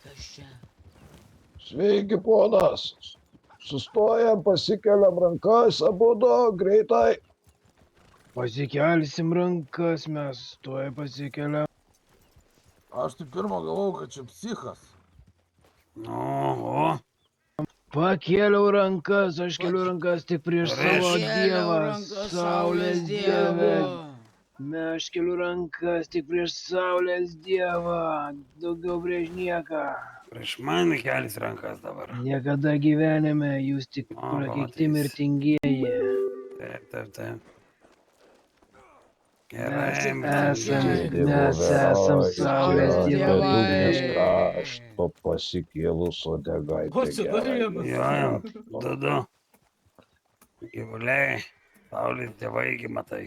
Kas čia? Sveiki, ponas. Sustojam, pasikeliam rankas, abudu, greitai. Pasikelsim rankas, mes tuoj pasikeliam. Aš tai pirmą galvojau, kad čia psichas. O, Pakėliau rankas, aš keliu rankas tik prieš savo dievą, saulės dievę. Aš keliu rankas tik prieš saulės dievą, daugiau prieš nieką. prieš mane kelis rankas dabar. Niekada gyvenime jūs tik O, prakeikti pamatys. mirtingieji. Taip. Mes Gerai, esam saulės dievai. Ugnies krašto pasikėlus odegaitė. O, čia dar vienas. Jo, du. Gyvuliai, saulės dievai, matai.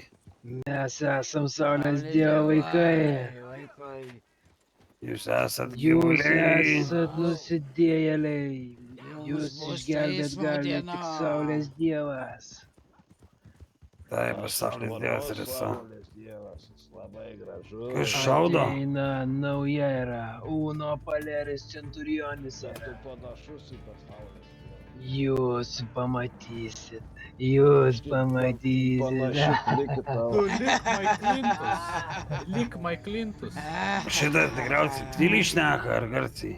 Mes esam saulės dievo vaikai. Jūs esat Jūs gyvuliai. esat nusidėjėliai. Jūs bus išgelbėt teismo gali diena. tik saulės dievas. Taip, aš saulės dievas ir esu. Saulės dievas, jis labai gražus. Kas šaudo? Ateina nauja era. Uno Paleris Centurionis Tu era. panašus į tą saulės dievą. Jūs pamatysit. Jūs pamatysit. Panaši lyg į Tu tavo. lik Mike Clintus. Šitą tikriausiai tyliai šneka ar garsiai.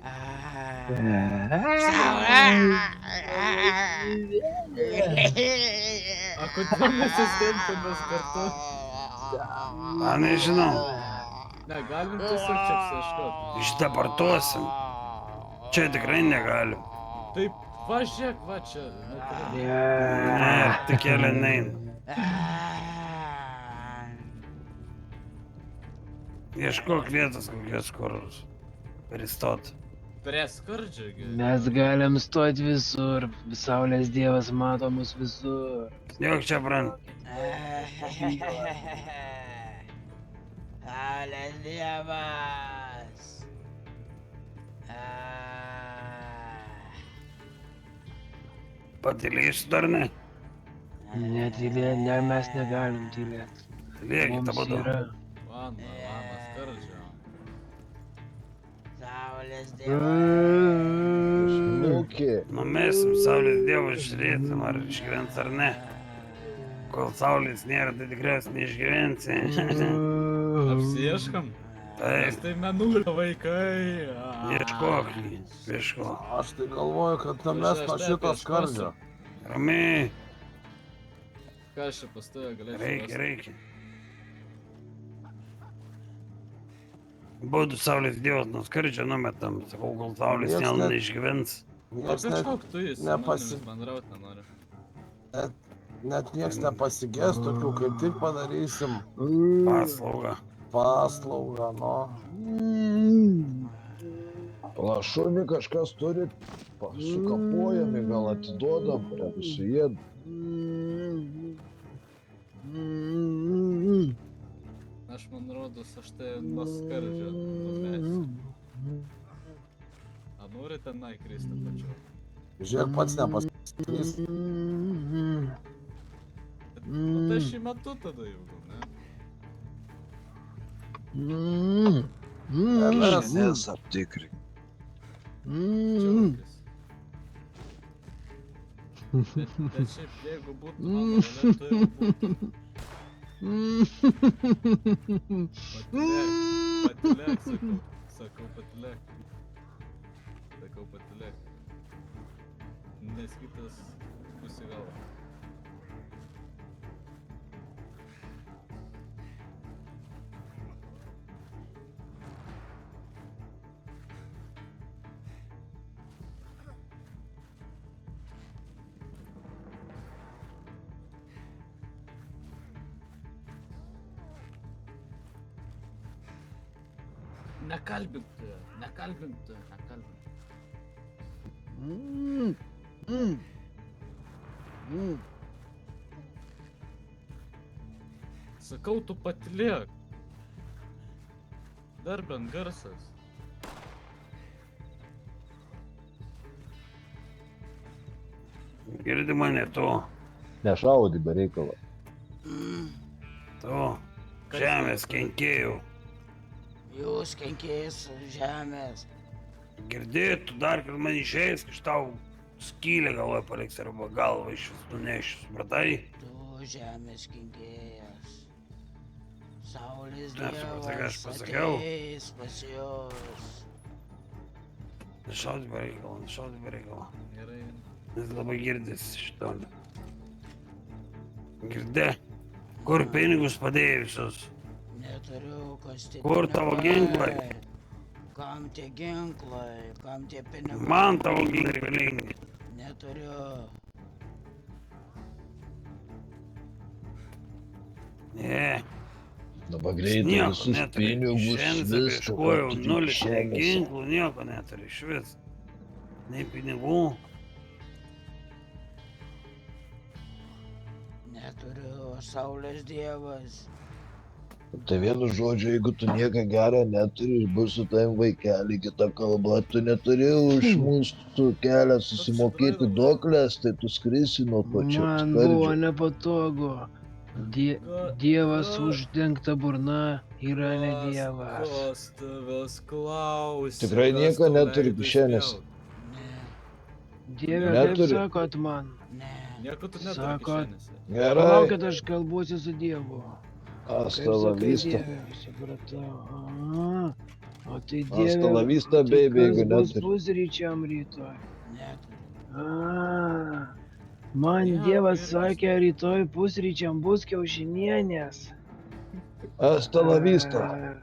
A kodėl mes įstempėmės kartu? A, nežinau. Ne, galim tiesiog čia apsieškoti. Išdapartuosim. Čia tikrai negalim. Taip, važiuok, va čia. Ne, tik kelią neina. Ieškok vietos kokios kur pristot. Prie skardžio, Mes galim stoti visur. Saulės dievas mato mus visur. Jok čia, bran. Saulės dievas. Patylėsiu dar ne. Netylė, ne, mes negalim tylėti. Lėkit, abudu. Vana, skardžio. Saulės dievas. Snukį. Numesim saulės dievą, žiūrėsim ar išgyvens ar ne. Kol saulės nėra, tai tikriausiai neišgyvensi. Apsieškam? Mes Taip, tai menulio vaikai. ieškok. Aš tai galvoju, kad mes nuo šito skardžio. Ramiai, Ką aš čia pastoju galėčiau reikia. Būtų saulės dievas nuo skardžio numetam, sakau, kol saulės Nieks vėl net- neišgyvens. Nieks Apie net, šauktų jis, nepasi- bendraut nenoriu. net nieks nepasigės tokių, kaip tik padarysim paslaugą, nu. Plašumi kažkas turi, sukapojami, gal atiduodam, tegu suėd. Aš man rodos, aš tai nuo skardžio numesiu. A nori tenai kristi pačiu? Žiūrėk, pats nepasakys. Nu tai šį metu tada jau, ne? Žemės aptikrink. Džiaugis. Bet šiaip jeigu būtų mano valia, tai jau būtų. Patylėk, sakau patylėk. Sakau patylėk. Nes kitas pusi galva. Nekalbink tu, nekalbink. Sakau, tu patylėk. Dar bent garsas. Girdi mane tu, Nešaudi be reikalo. tu, žemės kenkėjų. Jūs kenkėjais žemės. Girdėt, tu dar kad man išeis, kad tau skylę galvoje paliks arba galvą iš vis nunešiu, supratai? Tu žemės kenkėjas. Saulės Nesupratai, ką aš dievas pasakiau? ateis pas jūs. Nešaudį be reikalo, nešaudį be reikalo. Gerai. Nes labai girdis šito. Girdė, kur pinigus padėjai visus? Neturiu, kas tie Kur tavo ginklai? Kam tie ginklai, kam tie pinigai? Man tavo ginklai reikalingi. Neturiu. Ne, Dabar greitai nieko visus neturi. pinigus, Šiandien viską, ieškojau, ką turi nulis, nei kišenėse. ginklų, nieko neturi iš vis. Nei pinigų. Neturiu, saulės dievas. Tai vienu žodžiu, jeigu tu nieko gero neturi ir bus su tavim vaikelį, kita kalba, tu neturi už mūsų kelią susimokėti duoklės, tai tu skrisi nuo pačio Man buvo skardžio. nepatogu. Dievas uždengta burna yra ne dievas. Kas tavęs klausia? Tikrai kas nieko tau neturi leido kišenėse? spjaut? Ne, Dieve, kaip Neturi. sakot man? ne. Nieko tu neturi Sakot. kišenėse. Gerai, Palaukit, aš kalbuosi su Dievu. hasta Kaip la sakai, vista. Dieve, supratau. A, o tai Hasta Dieve, la vista, tai baby, kas jeigu bus neturi. pusryčiam rytoj? Neturiu. A, man Jo, Dievas gerai. sakė, rytoj pusryčiam bus kiaušinienės. Hasta la vista. A,